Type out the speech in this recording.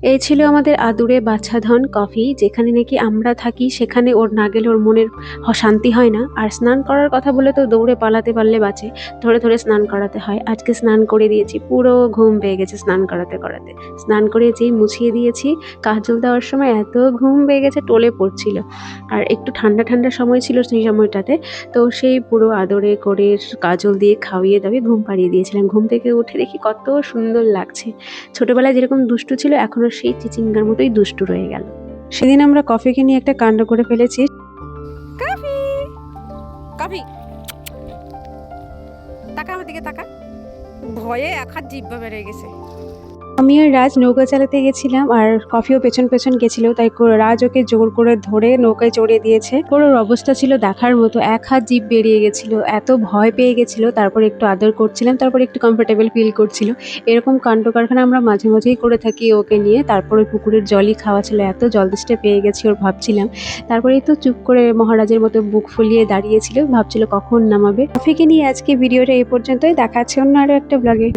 এই ছিল আমাদের আদুরে বাছাধন কফি, যেখানে নাকি আমরা থাকি সেখানে ওর না গেলে ওর মনের শান্তি হয় না। আর স্নান করার কথা বলে তো দৌড়ে পালাতে পারলে বাঁচে, ধরে ধরে স্নান করাতে হয়। আজকে স্নান করে দিয়েছি, পুরো ঘুম পেয়ে গেছে স্নান করাতে করাতে। স্নান করে যেই মুছিয়ে দিয়েছি, কাজল দেওয়ার সময় এত ঘুম পেয়ে গেছে, টলে পড়ছিল। আর একটু ঠান্ডা ঠান্ডা সময় ছিল সেই সময়টাতে, তো সেই পুরো আদরে করে কাজল দিয়ে খাইয়ে দাওয়িয়ে ঘুম পাড়িয়ে দিয়েছিলাম। ঘুম থেকে উঠে দেখি কত সুন্দর লাগছে। ছোটবেলায় যেরকম দুষ্টু ছিল এখনো সেই চিচিঙ্গার মতোই দুষ্টু রয়ে গেল। সেদিন আমরা কফিকে নিয়ে একটা কাণ্ড করে ফেলেছি। কফি কফি তাকা আমার দিকে তাকা, ভয়ে এক হাত জিব্বা বেড়ে গেছে। আমি আর রাজ নৌকা চালাতে গেছিলাম, আর কফিও পেছন পেছন গেছিল, তাই রাজ ওকে জোর করে ধরে নৌকায় চড়িয়ে দিয়েছে। ওর অবস্থা ছিল দেখার মতো, এক হাত জিভ বেরিয়ে গেছিল, এত ভয় পেয়ে গেছিল। তারপর একটু আদর করছিলাম, তারপর একটু কমফোর্টেবল ফিল করছিল। এরকম কাণ্ড কারখানা আমরা মাঝে মাঝেই করে থাকি ওকে নিয়ে। তারপর ওই পুকুরের জলই খাওয়া ছিল, এত জল তেষ্টা পেয়ে গেছি ওর, ভাবছিলাম। তারপরেই তো চুপ করে মহারাজের মতো বুক ফুলিয়ে দাঁড়িয়েছিল, ভাবছিল কখন নামাবে। কফিকে নিয়ে আজকে ভিডিওটা এই পর্যন্তই, দেখা আছে অন্য আরো একটা ব্লগে।